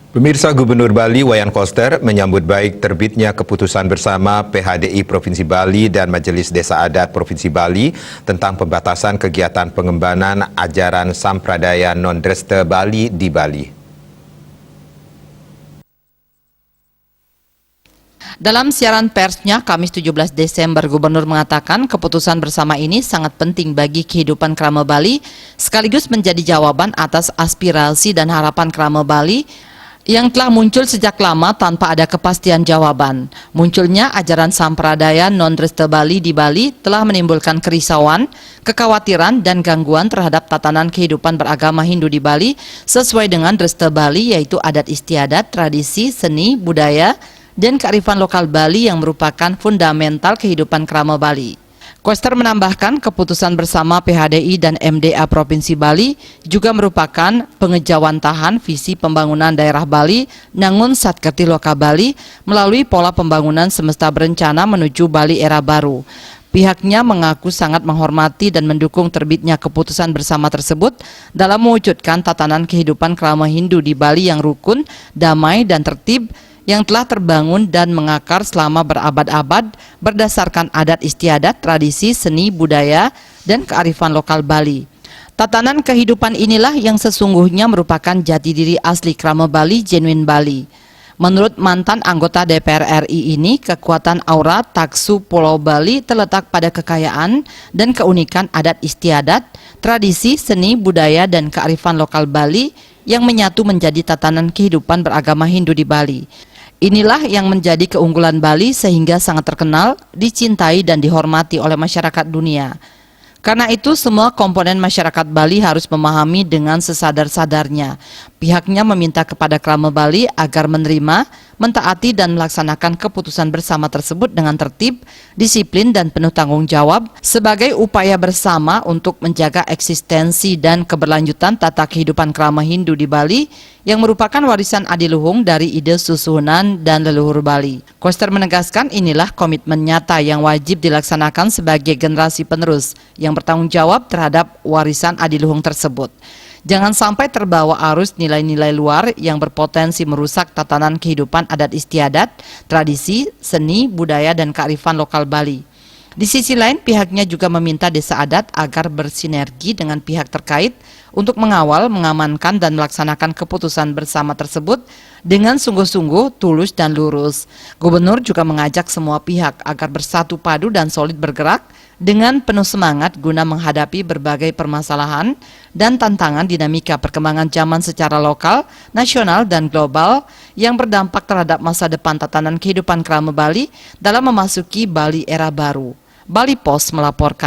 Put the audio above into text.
Pemirsa, Gubernur Bali Wayan Koster menyambut baik terbitnya keputusan bersama PHDI Provinsi Bali dan Majelis Desa Adat Provinsi Bali tentang pembatasan kegiatan pengembangan ajaran Sampradaya Non-Dresta Bali di Bali. Dalam siaran persnya Kamis 17 Desember, Gubernur mengatakan keputusan bersama ini sangat penting bagi kehidupan Krama Bali, sekaligus menjadi jawaban atas aspirasi dan harapan Krama Bali yang telah muncul sejak lama tanpa ada kepastian jawaban. Munculnya ajaran Sampradaya Non-Dresta Bali di Bali telah menimbulkan kerisauan, kekhawatiran, dan gangguan terhadap tatanan kehidupan beragama Hindu di Bali sesuai dengan Dresta Bali, yaitu adat istiadat, tradisi, seni, budaya, dan kearifan lokal Bali yang merupakan fundamental kehidupan Krama Bali. Koster menambahkan keputusan bersama PHDI dan MDA Provinsi Bali juga merupakan pengejawantahan visi pembangunan daerah Bali Nangun Satkerti Loka Bali melalui pola pembangunan semesta berencana menuju Bali era baru. Pihaknya mengaku sangat menghormati dan mendukung terbitnya keputusan bersama tersebut dalam mewujudkan tatanan kehidupan Krama Hindu di Bali yang rukun, damai, dan tertib, yang telah terbangun dan mengakar selama berabad-abad berdasarkan adat istiadat, tradisi, seni, budaya, dan kearifan lokal Bali. Tatanan kehidupan inilah yang sesungguhnya merupakan jati diri asli Krama Bali, Genuine Bali. Menurut mantan anggota DPR RI ini, kekuatan aura Taksu Pulau Bali terletak pada kekayaan dan keunikan adat istiadat, tradisi, seni, budaya, dan kearifan lokal Bali yang menyatu menjadi tatanan kehidupan beragama Hindu di Bali. Inilah yang menjadi keunggulan Bali sehingga sangat terkenal, dicintai, dan dihormati oleh masyarakat dunia. Karena itu semua komponen masyarakat Bali harus memahami dengan sesadar-sadarnya. Pihaknya meminta kepada Krama Bali agar menerima, mentaati, dan melaksanakan keputusan bersama tersebut dengan tertib, disiplin, dan penuh tanggung jawab sebagai upaya bersama untuk menjaga eksistensi dan keberlanjutan tata kehidupan Krama Hindu di Bali yang merupakan warisan adiluhung dari ide susunan dan leluhur Bali. Koster menegaskan inilah komitmen nyata yang wajib dilaksanakan sebagai generasi penerus yang bertanggung jawab terhadap warisan adiluhung tersebut. Jangan sampai terbawa arus nilai-nilai luar yang berpotensi merusak tatanan kehidupan adat istiadat, tradisi, seni, budaya, dan kearifan lokal Bali. Di sisi lain, pihaknya juga meminta desa adat agar bersinergi dengan pihak terkait untuk mengawal, mengamankan, dan melaksanakan keputusan bersama tersebut dengan sungguh-sungguh, tulus, dan lurus. Gubernur juga mengajak semua pihak agar bersatu padu dan solid bergerak dengan penuh semangat guna menghadapi berbagai permasalahan dan tantangan dinamika perkembangan zaman secara lokal, nasional, dan global yang berdampak terhadap masa depan tatanan kehidupan Krama Bali dalam memasuki Bali era baru. Bali Post melaporkan.